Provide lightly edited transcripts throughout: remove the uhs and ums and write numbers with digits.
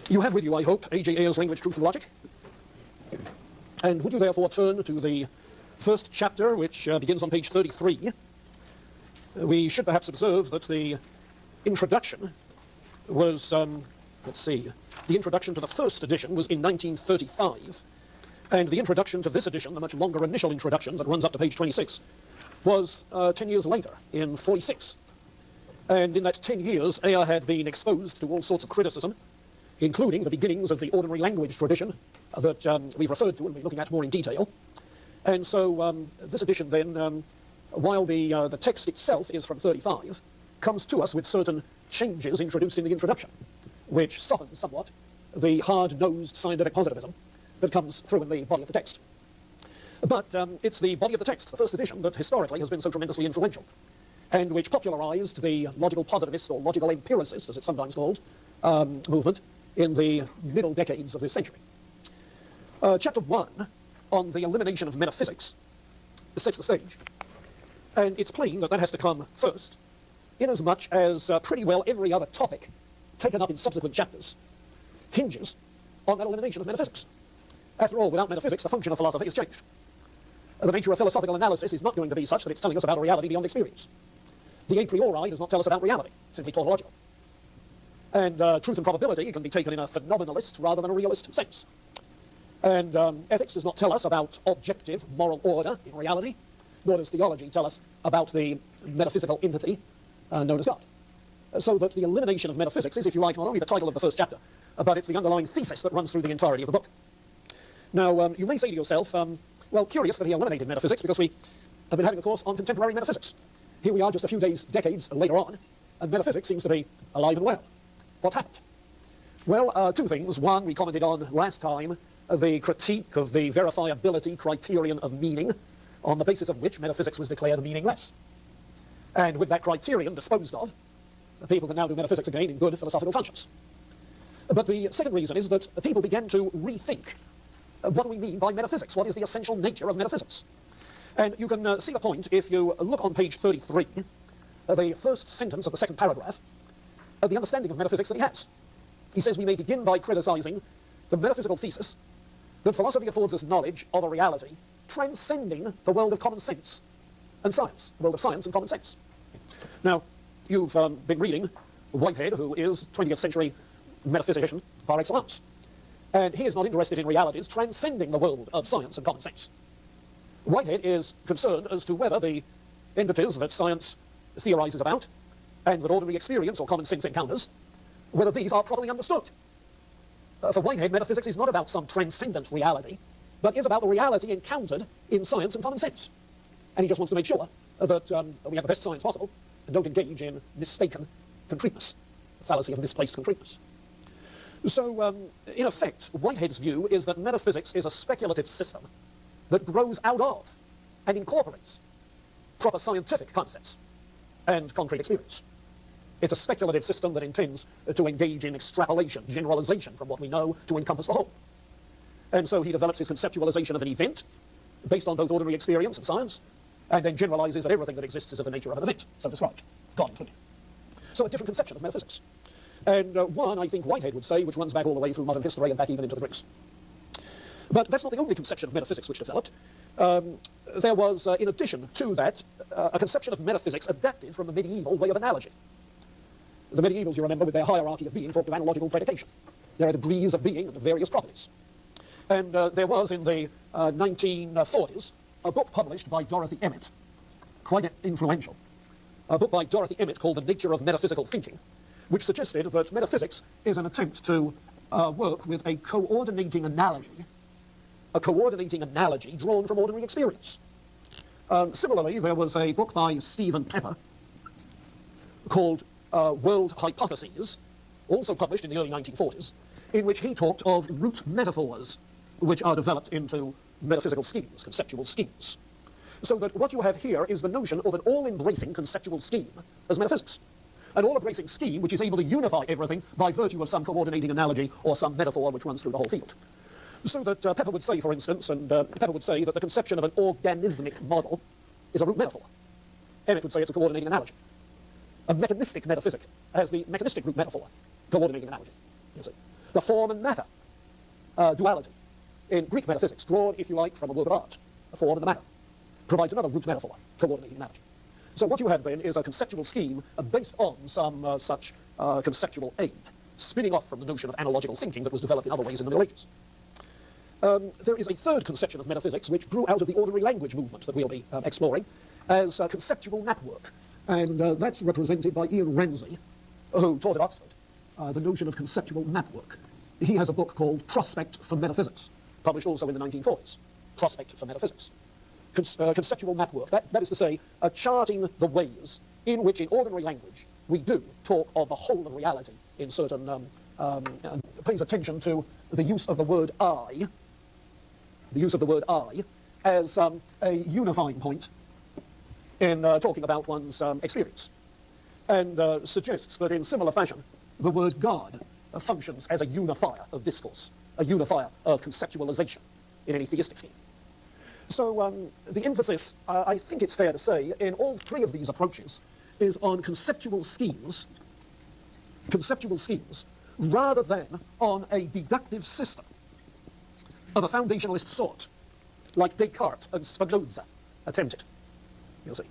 You have with you, I hope, A.J. Ayer's Language, Truth and Logic. And would you therefore turn to the first chapter, which begins on page 33. We should perhaps observe that the introduction was, the introduction to the first edition was in 1935, and the introduction to this edition, the much longer initial introduction that runs up to page 26, was 10 years later, in 46. And in that 10 years, Ayer had been exposed to all sorts of criticism, including the beginnings of the ordinary language tradition that we've referred to and we'll be looking at more in detail. And so this edition then, while the text itself is from 35, comes to us with certain changes introduced in the introduction, which softens somewhat the hard-nosed scientific positivism that comes through in the body of the text. But it's the body of the text, the first edition, that historically has been so tremendously influential, and which popularized the logical positivist, or logical empiricist, as it's sometimes called, movement in the middle decades of this century. Chapter 1, on the elimination of metaphysics, sets the stage. And it's plain that that has to come first, inasmuch as pretty well every other topic taken up in subsequent chapters hinges on that elimination of metaphysics. After all, without metaphysics, the function of philosophy is changed. The nature of philosophical analysis is not going to be such that it's telling us about a reality beyond experience. The a priori does not tell us about reality, it's simply tautological. And truth and probability can be taken in a phenomenalist rather than a realist sense. And ethics does not tell us about objective moral order in reality, nor does theology tell us about the metaphysical entity known as God. So that the elimination of metaphysics is, if you like, not only the title of the first chapter, but it's the underlying thesis that runs through the entirety of the book. Now, you may say to yourself, well, curious that he eliminated metaphysics, because we have been having a course on contemporary metaphysics. Here we are just a few decades later on, and metaphysics seems to be alive and well. What happened? Well, two things. One, we commented on last time, the critique of the verifiability criterion of meaning, on the basis of which metaphysics was declared meaningless. And with that criterion disposed of, people can now do metaphysics again in good philosophical conscience. But the second reason is that people began to rethink what do we mean by metaphysics? What is the essential nature of metaphysics? And you can see the point if you look on page 33, the first sentence of the second paragraph, the understanding of metaphysics that he has. He says we may begin by criticizing the metaphysical thesis that philosophy affords us knowledge of a reality transcending the world of common sense and science, the world of science and common sense. Now, you've been reading Whitehead, who is 20th century metaphysician par excellence. And he is not interested in realities transcending the world of science and common sense. Whitehead is concerned as to whether the entities that science theorizes about and that ordinary experience or common sense encounters, whether these are properly understood. For Whitehead, metaphysics is not about some transcendent reality, but is about the reality encountered in science and common sense. And he just wants to make sure that we have the best science possible and don't engage in mistaken concreteness, the fallacy of misplaced concreteness. So, in effect, Whitehead's view is that metaphysics is a speculative system that grows out of and incorporates proper scientific concepts and concrete experience. It's a speculative system that intends to engage in extrapolation, generalization from what we know to encompass the whole. And so he develops his conceptualization of an event based on both ordinary experience and science, and then generalizes that everything that exists is of the nature of an event, so described, God included. So a different conception of metaphysics. And one, I think Whitehead would say, which runs back all the way through modern history and back even into the Greeks. But that's not the only conception of metaphysics which developed. There was, in addition to that, a conception of metaphysics adapted from the medieval way of analogy. The medievals, you remember, with their hierarchy of being, talked of analogical predication. There are degrees of being and various properties. And there was, in the 1940s, a book published by Dorothy Emmett, quite influential, a book by Dorothy Emmett called The Nature of Metaphysical Thinking, which suggested that metaphysics is an attempt to work with a coordinating analogy drawn from ordinary experience. Similarly, there was a book by Stephen Pepper called World Hypotheses, also published in the early 1940s, in which he talked of root metaphors, which are developed into metaphysical schemes, conceptual schemes. So that what you have here is the notion of an all-embracing conceptual scheme as metaphysics. An all-embracing scheme which is able to unify everything by virtue of some coordinating analogy or some metaphor which runs through the whole field. So that Pepper would say, for instance, and Pepper would say that the conception of an organismic model is a root metaphor. Emmett would say it's a coordinating analogy. A mechanistic metaphysic has the mechanistic root metaphor, coordinating analogy, you see. the form and matter duality in Greek metaphysics, drawn, if you like, from a work of art, the form and the matter, provides another root metaphor, coordinating analogy. So what you have then is a conceptual scheme based on some such conceptual aid, spinning off from the notion of analogical thinking that was developed in other ways in the Middle Ages. There is a third conception of metaphysics which grew out of the ordinary language movement that we'll be exploring as conceptual network. And that's represented by Ian Ramsey, who taught at Oxford the notion of conceptual network. He has a book called Prospect for Metaphysics, published also in the 1940s. Prospect for Metaphysics. Conceptual network, that is to say, charting the ways in which in ordinary language we do talk of the whole of reality in certain, pays attention to the use of the word I, as a unifying point in talking about one's experience, and suggests that in similar fashion the word God functions as a unifier of discourse, a unifier of conceptualization in any theistic scheme. So the emphasis, I think it's fair to say, in all three of these approaches is on conceptual schemes rather than on a deductive system of a foundationalist sort, like Descartes and Spinoza attempted. You'll see.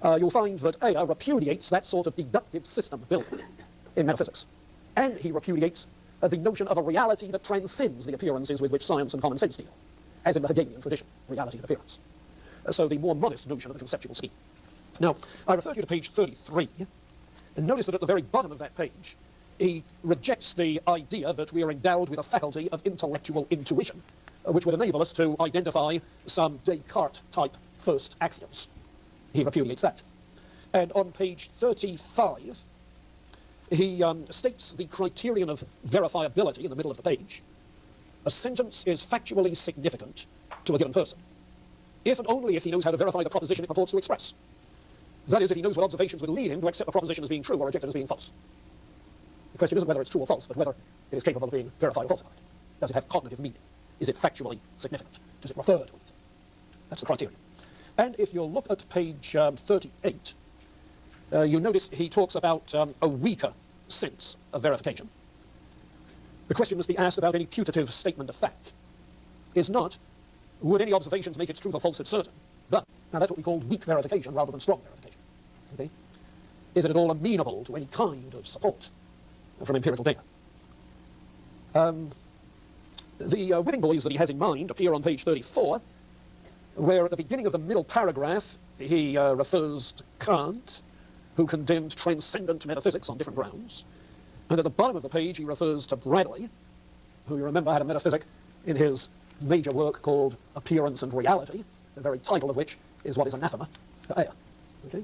You'll find that Ayer repudiates that sort of deductive system building in metaphysics, and he repudiates the notion of a reality that transcends the appearances with which science and common sense deal, as in the Hegelian tradition, reality of appearance. So the more modest notion of the conceptual scheme. Now, I refer you to page 33, and notice that at the very bottom of that page, he rejects the idea that we are endowed with a faculty of intellectual intuition, which would enable us to identify some Descartes-type first axioms. He repudiates that. And on page 35, he states the criterion of verifiability in the middle of the page. A sentence is factually significant to a given person, if and only if he knows how to verify the proposition it purports to express. That is, if he knows what observations would lead him to accept the proposition as being true or reject it as being false. The question isn't whether it's true or false, but whether it is capable of being verified or falsified. Does it have cognitive meaning? Is it factually significant? Does it refer to anything? That's the criterion. And if you look at page 38, you notice he talks about a weaker sense of verification. The question must be asked about any putative statement of fact. Is not, would any observations make its truth or falsehood certain? But, now that's what we call weak verification rather than strong verification. Okay? Is it at all amenable to any kind of support from empirical data? The whipping boys that he has in mind appear on page 34, where at the beginning of the middle paragraph he refers to Kant, who condemned transcendent metaphysics on different grounds. And at the bottom of the page he refers to Bradley, who you remember had a metaphysic in his major work called Appearance and Reality, the very title of which is what is anathema to Ayer. Okay?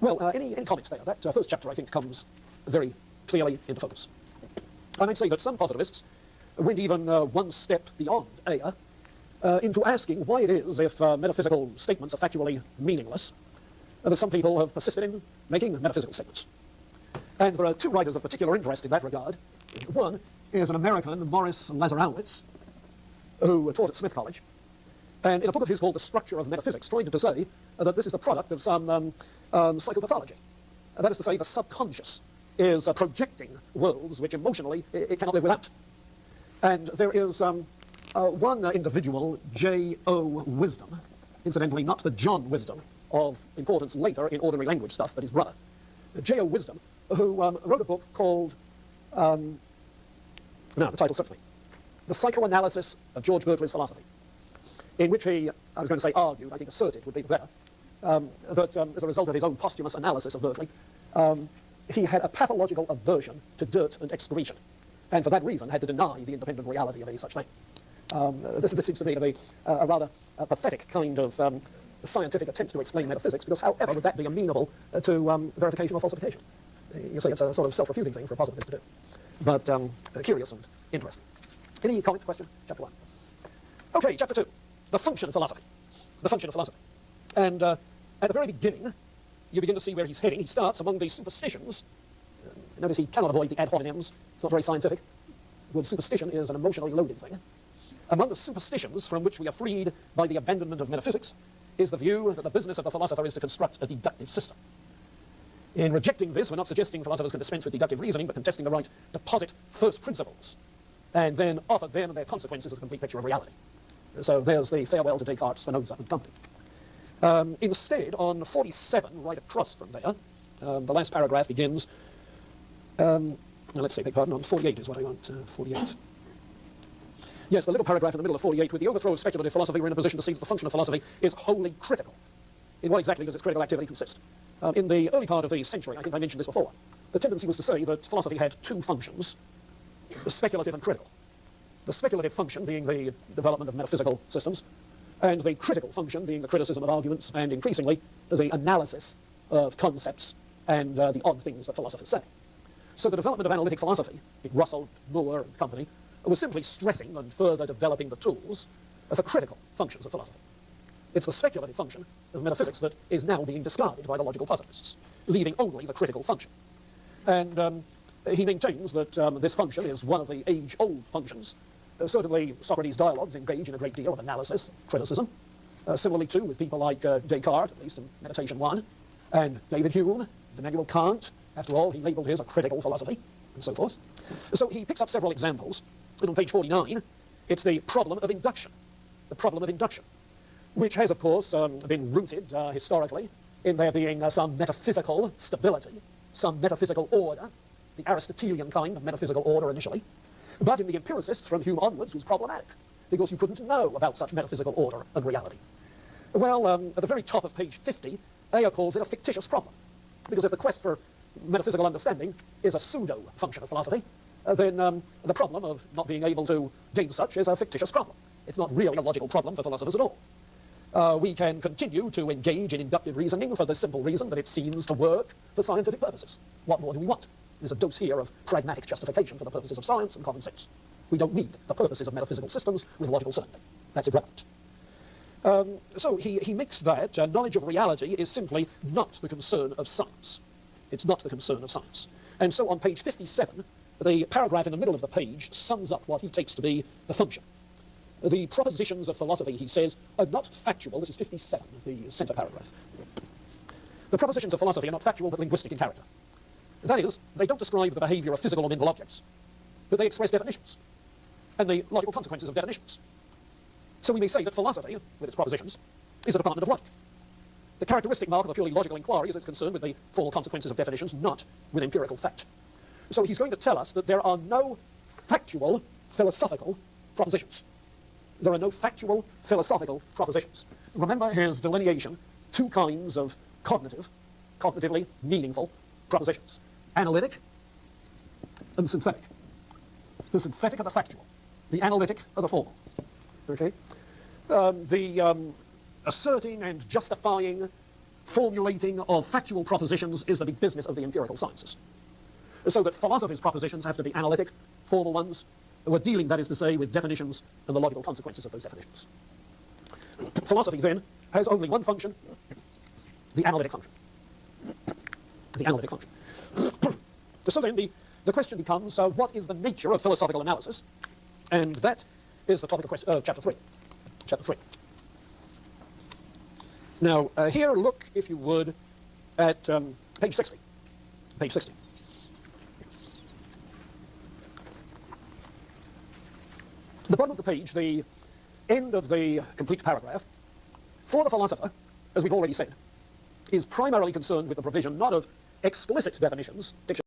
Well, any comment there? That first chapter, I think, comes very clearly into focus. I might say that some positivists went even one step beyond Ayer into asking why it is, if metaphysical statements are factually meaningless, that some people have persisted in making metaphysical statements. And there are two writers of particular interest in that regard. One is an American, Morris Lazarowitz, who taught at Smith College, and in a book of his called The Structure of Metaphysics, tried to say that this is the product of some psychopathology. That is to say, the subconscious is projecting worlds which emotionally it cannot live without. And there is one individual, J.O. Wisdom, incidentally not the John Wisdom of importance later in ordinary language stuff, but his brother, J.O. Wisdom, who wrote a book called, the title slips me, The Psychoanalysis of George Berkeley's Philosophy, in which he, I was going to say argued, I think asserted would be better, that as a result of his own posthumous analysis of Berkeley, he had a pathological aversion to dirt and excretion, and for that reason had to deny the independent reality of any such thing. This seems to me to be a rather pathetic kind of scientific attempt to explain metaphysics, because however would that be amenable to verification or falsification? You see, it's a sort of self-refuting thing for a positivist to do. But curious and interesting. Any comment, question? Chapter 1. Okay, chapter 2. The function of philosophy. The function of philosophy. And at the very beginning, you begin to see where he's heading. He starts among the superstitions. Notice he cannot avoid the ad hominems. It's not very scientific. The word superstition is an emotionally loaded thing. Among the superstitions from which we are freed by the abandonment of metaphysics is the view that the business of the philosopher is to construct a deductive system. In rejecting this, we're not suggesting philosophers can dispense with deductive reasoning, but contesting the right to posit first principles, and then offer them and their consequences as a complete picture of reality. So there's the farewell to Descartes, Spinoza, and company. Instead, on 47, right across from there, the last paragraph begins, now let's see, beg pardon, on 48 is what I want, 48. Yes, the little paragraph in the middle of 48, with the overthrow of speculative philosophy, we're in a position to see that the function of philosophy is wholly critical. In what exactly does its critical activity consist? In the early part of the century, I think I mentioned this before, the tendency was to say that philosophy had two functions, speculative and critical. The speculative function being the development of metaphysical systems, and the critical function being the criticism of arguments, and increasingly the analysis of concepts and the odd things that philosophers say. So the development of analytic philosophy, Russell, Moore, and company, was simply stressing and further developing the tools of the critical functions of philosophy. It's the speculative function of metaphysics that is now being discarded by the logical positivists, leaving only the critical function. And he maintains that this function is one of the age-old functions. Certainly, Socrates' dialogues engage in a great deal of analysis, criticism. Similarly, too, with people like Descartes, at least in Meditation 1, and David Hume, and Immanuel Kant. After all, he labeled his a critical philosophy, and so forth. So he picks up several examples, and on page 49, it's the problem of induction. The problem of induction, which has, of course, been rooted historically in there being some metaphysical stability, some metaphysical order, the Aristotelian kind of metaphysical order initially. But in the empiricists from Hume onwards was problematic, because you couldn't know about such metaphysical order and reality. Well, at the very top of page 50, Ayer calls it a fictitious problem, because if the quest for metaphysical understanding is a pseudo-function of philosophy, then the problem of not being able to gain such is a fictitious problem. It's not really a logical problem for philosophers at all. We can continue to engage in inductive reasoning for the simple reason that it seems to work for scientific purposes. What more do we want? There's a dose here of pragmatic justification for the purposes of science and common sense. We don't need the purposes of metaphysical systems with logical certainty. That's irrelevant. So he makes that knowledge of reality is simply not the concern of science. It's not the concern of science. And so on page 57, the paragraph in the middle of the page sums up what he takes to be the function. The propositions of philosophy, he says, are not factual. This is 57, the center paragraph. The propositions of philosophy are not factual but linguistic in character. That is, they don't describe the behavior of physical or mental objects, but they express definitions and the logical consequences of definitions. So we may say that philosophy, with its propositions, is a department of logic. The characteristic mark of a purely logical inquiry is that it's concerned with the formal consequences of definitions, not with empirical fact. So he's going to tell us that there are no factual philosophical propositions. There are no factual philosophical propositions. Remember his delineation, two kinds of cognitively meaningful propositions. Analytic and synthetic. The synthetic are the factual. The analytic are the formal. Okay? The asserting and justifying, formulating of factual propositions is the big business of the empirical sciences. So that philosophy's propositions have to be analytic, formal ones. We're dealing, that is to say, with definitions and the logical consequences of those definitions. Philosophy, then, has only one function, the analytic function. The analytic function. So then the question becomes, what is the nature of philosophical analysis? And that is the topic of chapter 3. Chapter 3. Now, here look, if you would, at page 60. Page 60. The bottom of the page, the end of the complete paragraph, for the philosopher, as we've already said, is primarily concerned with the provision not of explicit definitions,